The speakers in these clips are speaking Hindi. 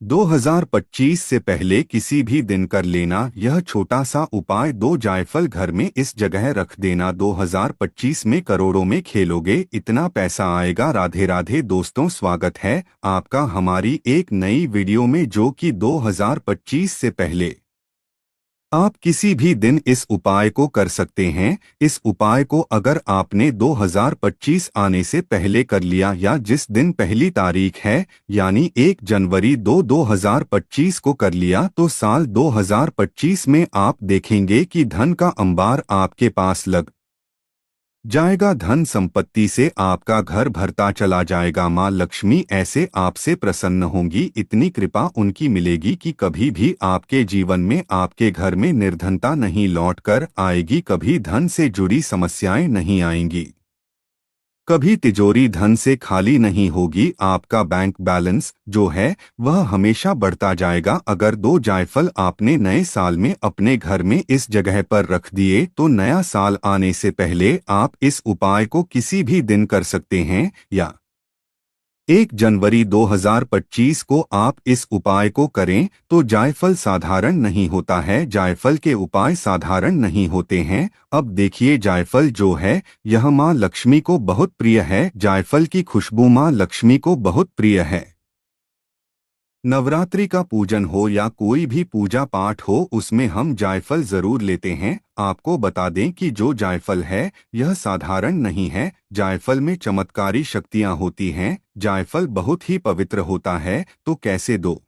2025 से पहले किसी भी दिन कर लेना यह छोटा सा उपाय। 2 जायफल घर में इस जगह रख देना। 2025 में करोड़ों में खेलोगे, इतना पैसा आएगा। राधे राधे दोस्तों, स्वागत है आपका हमारी एक नई वीडियो में, जो कि 2025 से पहले आप किसी भी दिन इस उपाय को कर सकते हैं। इस उपाय को अगर आपने 2025 आने से पहले कर लिया, या जिस दिन पहली तारीख है यानी 1 जनवरी 2025 को कर लिया, तो साल 2025 में आप देखेंगे कि धन का अंबार आपके पास लग जाएगा। धन संपत्ति से आपका घर भरता चला जाएगा। माँ लक्ष्मी ऐसे आपसे प्रसन्न होंगी, इतनी कृपा उनकी मिलेगी कि कभी भी आपके जीवन में, आपके घर में निर्धनता नहीं लौट कर आएगी। कभी धन से जुड़ी समस्याएं नहीं आएंगी, कभी तिजोरी धन से खाली नहीं होगी। आपका बैंक बैलेंस जो है वह हमेशा बढ़ता जाएगा। अगर 2 जायफल आपने नए साल में अपने घर में इस जगह पर रख दिए, तो नया साल आने से पहले आप इस उपाय को किसी भी दिन कर सकते हैं। या 1 जनवरी 2025 को आप इस उपाय को करें, तो जायफल साधारण नहीं होता है। जायफल के उपाय साधारण नहीं होते हैं। अब देखिए, जायफल जो है यह माँ लक्ष्मी को बहुत प्रिय है। जायफल की खुशबू माँ लक्ष्मी को बहुत प्रिय है। नवरात्रि का पूजन हो या कोई भी पूजा पाठ हो, उसमें हम जायफल जरूर लेते हैं। आपको बता दें कि जो जायफल है यह साधारण नहीं है। जायफल में चमत्कारी शक्तियां होती हैं। जायफल बहुत ही पवित्र होता है। तो कैसे? 2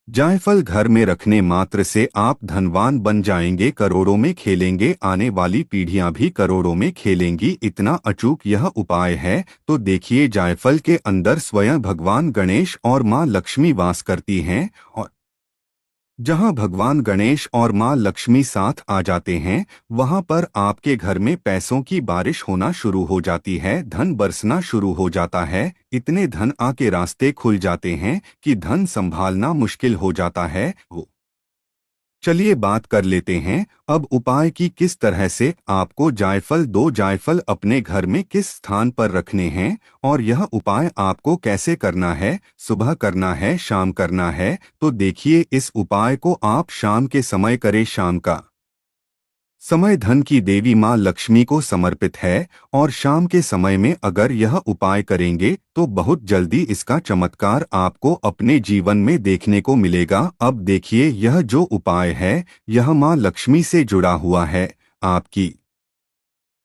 जायफल घर में रखने मात्र से आप धनवान बन जाएंगे, करोड़ों में खेलेंगे, आने वाली पीढ़ियां भी करोड़ों में खेलेंगी। इतना अचूक यह उपाय है। तो देखिए, जायफल के अंदर स्वयं भगवान गणेश और मां लक्ष्मी वास करती हैं, और जहां भगवान गणेश और मां लक्ष्मी साथ आ जाते हैं, वहां पर आपके घर में पैसों की बारिश होना शुरू हो जाती है, धन बरसना शुरू हो जाता है। इतने धन आके रास्ते खुल जाते हैं कि धन संभालना मुश्किल हो जाता है। चलिए बात कर लेते हैं अब उपाय की, किस तरह से आपको जायफल 2 जायफल अपने घर में किस स्थान पर रखने हैं, और यह उपाय आपको कैसे करना है। सुबह करना है, शाम करना है। तो देखिए, इस उपाय को आप शाम के समय करें। शाम का समय धन की देवी माँ लक्ष्मी को समर्पित है, और शाम के समय में अगर यह उपाय करेंगे तो बहुत जल्दी इसका चमत्कार आपको अपने जीवन में देखने को मिलेगा। अब देखिए, यह जो उपाय है यह माँ लक्ष्मी से जुड़ा हुआ है। आपकी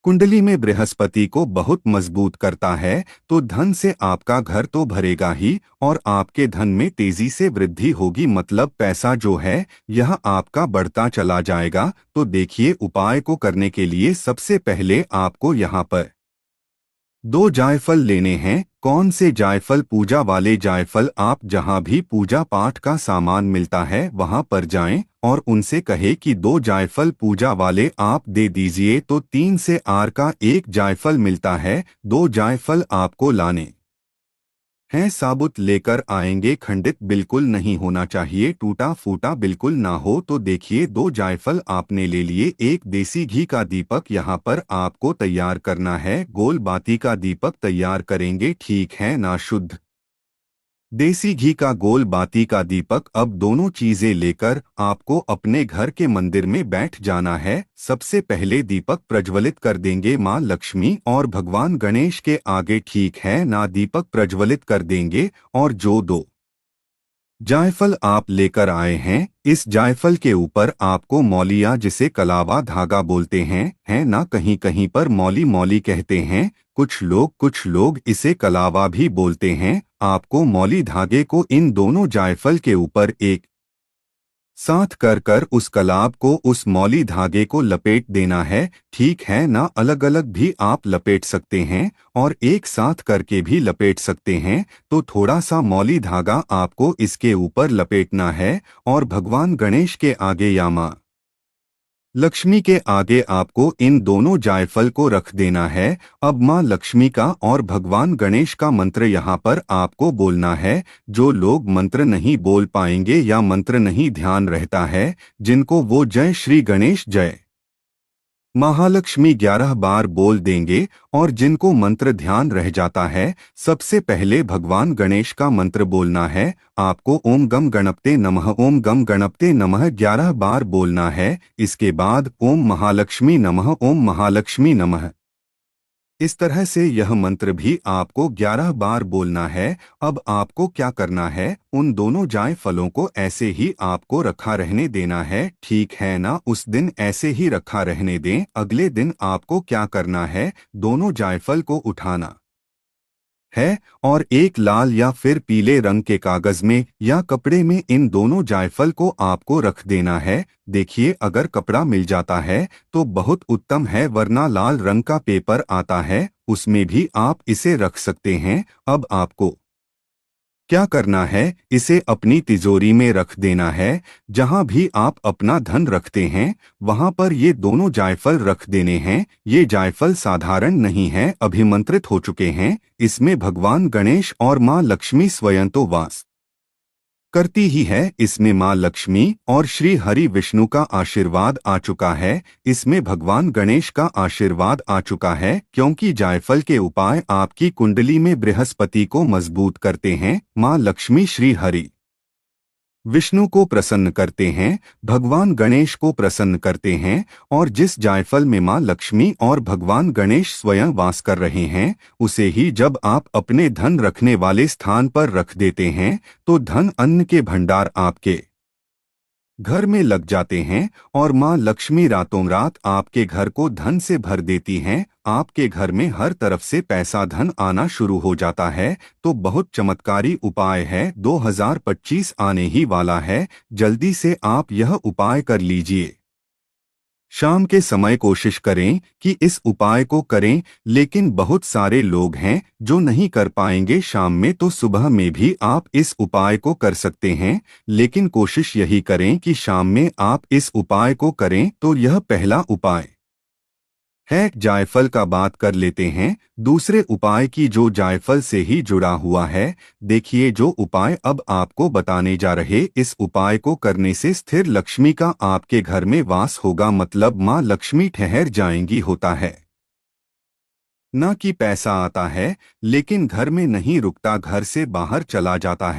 कुंडली में बृहस्पति को बहुत मजबूत करता है। तो धन से आपका घर तो भरेगा ही, और आपके धन में तेजी से वृद्धि होगी। मतलब पैसा जो है यह आपका बढ़ता चला जाएगा। तो देखिए, उपाय को करने के लिए सबसे पहले आपको यहाँ पर 2 जायफल लेने हैं। कौन से जायफल? पूजा वाले जायफल। आप जहां भी पूजा पाठ का सामान मिलता है वहां पर जाएं और उनसे कहे कि 2 जायफल पूजा वाले आप दे दीजिए। तो 3 से आर का 1 जायफल मिलता है। 2 जायफल आपको लाने हैं, साबुत लेकर आएंगे। खंडित बिल्कुल नहीं होना चाहिए, टूटा फूटा बिल्कुल ना हो। तो देखिए, 2 जायफल आपने ले लिए। एक देसी घी का दीपक यहाँ पर आपको तैयार करना है। गोल बाती का दीपक तैयार करेंगे, ठीक है ना? शुद्ध देसी घी का गोल बाती का दीपक। अब दोनों चीजें लेकर आपको अपने घर के मंदिर में बैठ जाना है। सबसे पहले दीपक प्रज्वलित कर देंगे माँ लक्ष्मी और भगवान गणेश के आगे, ठीक है ना? दीपक प्रज्वलित कर देंगे, और जो 2 जायफल आप लेकर आए हैं, इस जायफल के ऊपर आपको मौलिया, जिसे कलावा धागा बोलते हैं, है ना? कहीं कहीं पर मौली मौली कहते हैं। कुछ लोग इसे कलावा भी बोलते हैं। आपको मौली धागे को इन दोनों जायफल के ऊपर एक साथ कर कर उस कलाब को, उस मौली धागे को लपेट देना है, ठीक है ना? अलग अलग भी आप लपेट सकते हैं और एक साथ करके भी लपेट सकते हैं। तो थोड़ा सा मौली धागा आपको इसके ऊपर लपेटना है, और भगवान गणेश के आगे या माँ लक्ष्मी के आगे आपको इन दोनों जायफल को रख देना है। अब माँ लक्ष्मी का और भगवान गणेश का मंत्र यहाँ पर आपको बोलना है। जो लोग मंत्र नहीं बोल पाएंगे या मंत्र नहीं ध्यान रहता है, जिनको वो जय श्री गणेश जय महालक्ष्मी 11 बार बोल देंगे और जिनको मंत्र ध्यान रह जाता है, सबसे पहले भगवान गणेश का मंत्र बोलना है। आपको ओम गम गणपते नमः, ओम गम गणपते नमः 11 बार बोलना है। इसके बाद ओम महालक्ष्मी नमः, ओम महालक्ष्मी नमः। इस तरह से यह मंत्र भी आपको 11 बार बोलना है। अब आपको क्या करना है, उन दोनों जायफलों को ऐसे ही आपको रखा रहने देना है, ठीक है ना। उस दिन ऐसे ही रखा रहने दें। अगले दिन आपको क्या करना है, दोनों जायफल को उठाना है और एक लाल या फिर पीले रंग के कागज में या कपड़े में इन दोनों जायफल को आपको रख देना है। देखिए, अगर कपड़ा मिल जाता है तो बहुत उत्तम है, वरना लाल रंग का पेपर आता है, उसमें भी आप इसे रख सकते हैं। अब आपको क्या करना है, इसे अपनी तिजोरी में रख देना है। जहां भी आप अपना धन रखते हैं वहां पर ये दोनों जायफल रख देने हैं। ये जायफल साधारण नहीं है, अभिमंत्रित हो चुके हैं। इसमें भगवान गणेश और मां लक्ष्मी स्वयं तो वास करती ही है। इसमें मां लक्ष्मी और श्री हरि विष्णु का आशीर्वाद आ चुका है। इसमें भगवान गणेश का आशीर्वाद आ चुका है, क्योंकि जायफल के उपाय आपकी कुंडली में बृहस्पति को मजबूत करते हैं। मां लक्ष्मी श्री हरि विष्णु को प्रसन्न करते हैं, भगवान गणेश को प्रसन्न करते हैं। और जिस जायफल में मां लक्ष्मी और भगवान गणेश स्वयं वास कर रहे हैं, उसे ही जब आप अपने धन रखने वाले स्थान पर रख देते हैं तो धन अन्न के भंडार आपके घर में लग जाते हैं और मां लक्ष्मी रातों रात आपके घर को धन से भर देती हैं। आपके घर में हर तरफ से पैसा धन आना शुरू हो जाता है। तो बहुत चमत्कारी उपाय है, 2025 आने ही वाला है, जल्दी से आप यह उपाय कर लीजिए। शाम के समय कोशिश करें कि इस उपाय को करें, लेकिन बहुत सारे लोग हैं जो नहीं कर पाएंगे शाम में, तो सुबह में भी आप इस उपाय को कर सकते हैं। लेकिन कोशिश यही करें कि शाम में आप इस उपाय को करें। तो यह पहला उपाय है। जायफल का बात कर लेते हैं दूसरे उपाय की, जो जायफल से ही जुड़ा हुआ है। देखिए, जो उपाय अब आपको बताने जा रहे, इस उपाय को करने से स्थिर लक्ष्मी का आपके घर में वास होगा, मतलब मां लक्ष्मी ठहर जाएंगी। होता है न कि पैसा आता है लेकिन घर में नहीं रुकता, घर से बाहर चला जाता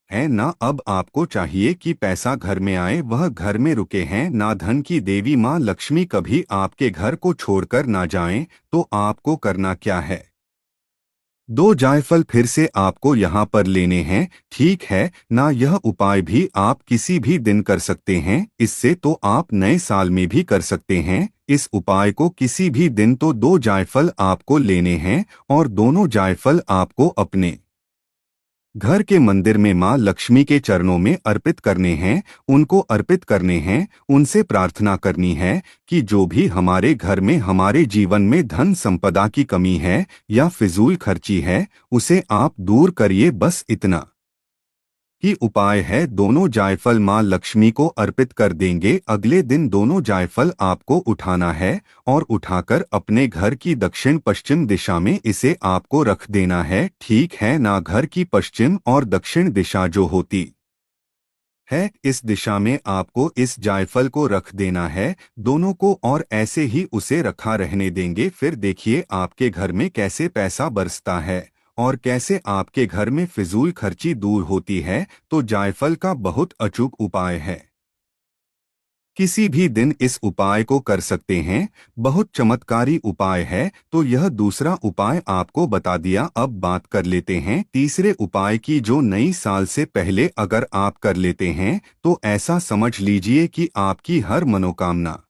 है ना। अब आपको चाहिए कि पैसा घर में आए, वह घर में रुके हैं ना। धन की देवी मां लक्ष्मी कभी आपके घर को छोड़कर ना जाएं। तो आपको करना क्या है, 2 जायफल फिर से आपको यहाँ पर लेने हैं, ठीक है ना। यह उपाय भी आप किसी भी दिन कर सकते हैं, इससे तो आप नए साल में भी कर सकते हैं। इस उपाय को किसी भी दिन तो 2 जायफल आपको लेने हैं और दोनों जायफल आपको अपने घर के मंदिर में मां लक्ष्मी के चरणों में अर्पित करने हैं। उनको अर्पित करने हैं, उनसे प्रार्थना करनी है कि जो भी हमारे घर में, हमारे जीवन में धन संपदा की कमी है या फिजूल खर्ची है, उसे आप दूर करिए। बस इतना ही उपाय है। दोनों जायफल मां लक्ष्मी को अर्पित कर देंगे। अगले दिन दोनों जायफल आपको उठाना है और उठाकर अपने घर की दक्षिण पश्चिम दिशा में इसे आपको रख देना है, ठीक है ना। घर की पश्चिम और दक्षिण दिशा जो होती है, इस दिशा में आपको इस जायफल को रख देना है, दोनों को, और ऐसे ही उसे रखा रहने देंगे। फिर देखिए आपके घर में कैसे पैसा बरसता है और कैसे आपके घर में फिजूल खर्ची दूर होती है। तो जायफल का बहुत अचूक उपाय है, किसी भी दिन इस उपाय को कर सकते हैं, बहुत चमत्कारी उपाय है। तो यह दूसरा उपाय आपको बता दिया। अब बात कर लेते हैं तीसरे उपाय की, जो नई साल से पहले अगर आप कर लेते हैं तो ऐसा समझ लीजिए कि आपकी हर मनोकामना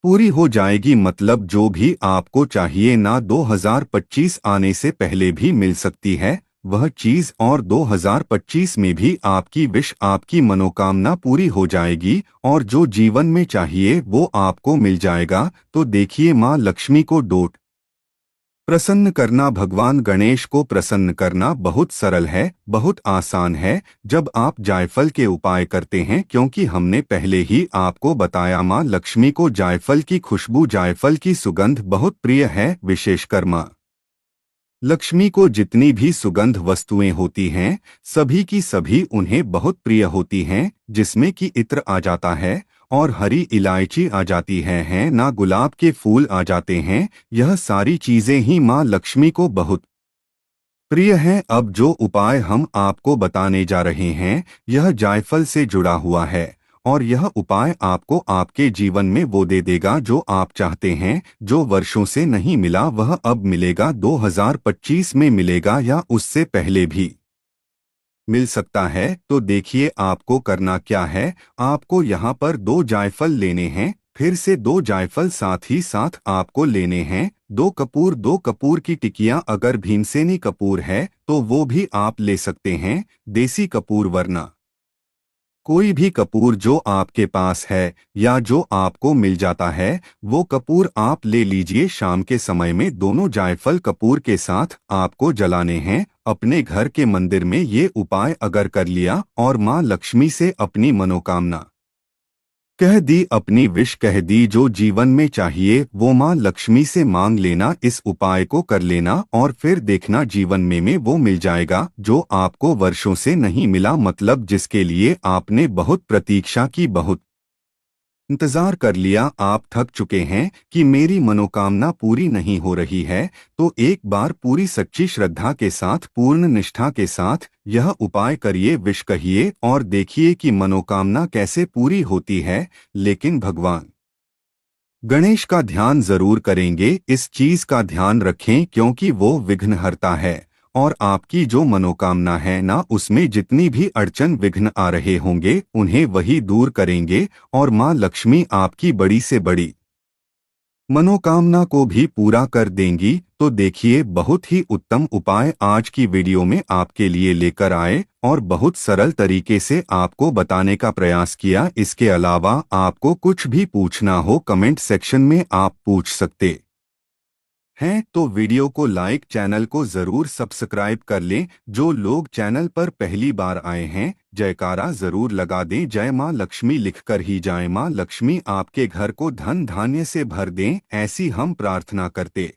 पूरी हो जाएगी। मतलब जो भी आपको चाहिए ना, 2025 आने से पहले भी मिल सकती है वह चीज, और 2025 में भी आपकी विश, आपकी मनोकामना पूरी हो जाएगी और जो जीवन में चाहिए वो आपको मिल जाएगा। तो देखिए, मां लक्ष्मी को डोट प्रसन्न करना, भगवान गणेश को प्रसन्न करना बहुत सरल है, बहुत आसान है जब आप जायफल के उपाय करते हैं, क्योंकि हमने पहले ही आपको बताया मां लक्ष्मी को जायफल की खुशबू, जायफल की सुगंध बहुत प्रिय है। विशेषकर मां लक्ष्मी को जितनी भी सुगंध वस्तुएं होती हैं, सभी की सभी उन्हें बहुत प्रिय होती हैं, जिसमें कि इत्र आ जाता है। और हरी इलायची आ जाती है ना गुलाब के फूल आ जाते हैं। यह सारी चीजें ही माँ लक्ष्मी को बहुत प्रिय है। अब जो उपाय हम आपको बताने जा रहे हैं यह जायफल से जुड़ा हुआ है और यह उपाय आपको आपके जीवन में वो दे देगा जो आप चाहते हैं। जो वर्षों से नहीं मिला वह अब मिलेगा, 2025 में मिलेगा या उससे पहले भी मिल सकता है। तो देखिए आपको करना क्या है। आपको यहाँ पर 2 जायफल लेने हैं, फिर से 2 जायफल साथ ही साथ आपको लेने हैं। 2 कपूर की टिकियां, अगर भीमसेनी कपूर है तो वो भी आप ले सकते हैं, देसी कपूर वरना कोई भी कपूर जो आपके पास है या जो आपको मिल जाता है वो कपूर आप ले लीजिए। शाम के समय में दोनों जायफल कपूर के साथ आपको जलाने हैं अपने घर के मंदिर में। ये उपाय अगर कर लिया और माँ लक्ष्मी से अपनी मनोकामना कह दी, अपनी विश कह दी, जो जीवन में चाहिए वो माँ लक्ष्मी से मांग लेना। इस उपाय को कर लेना और फिर देखना जीवन में वो मिल जाएगा जो आपको वर्षों से नहीं मिला, मतलब जिसके लिए आपने बहुत प्रतीक्षा की, बहुत इंतजार कर लिया। आप थक चुके हैं कि मेरी मनोकामना पूरी नहीं हो रही है। तो एक बार पूरी सच्ची श्रद्धा के साथ, पूर्ण निष्ठा के साथ यह उपाय करिए, विश कहिए और देखिए कि मनोकामना कैसे पूरी होती है। लेकिन भगवान गणेश का ध्यान जरूर करेंगे, इस चीज का ध्यान रखें क्योंकि वो विघ्नहर्ता है और आपकी जो मनोकामना है ना उसमें जितनी भी अड़चन विघ्न आ रहे होंगे उन्हें वही दूर करेंगे और माँ लक्ष्मी आपकी बड़ी से बड़ी मनोकामना को भी पूरा कर देंगी। तो देखिए बहुत ही उत्तम उपाय आज की वीडियो में आपके लिए लेकर आए और बहुत सरल तरीके से आपको बताने का प्रयास किया। इसके अलावा आपको कुछ भी पूछना हो कमेंट सेक्शन में आप पूछ सकते हैं। तो वीडियो को लाइक, चैनल को जरूर सब्सक्राइब कर लें। जो लोग चैनल पर पहली बार आए हैं जयकारा जरूर लगा दें, जय माँ लक्ष्मी लिखकर ही जाए। माँ लक्ष्मी आपके घर को धन धान्य से भर दें, ऐसी हम प्रार्थना करते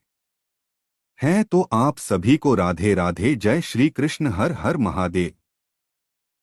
हैं। तो आप सभी को राधे राधे, जय श्री कृष्ण, हर हर महादेव।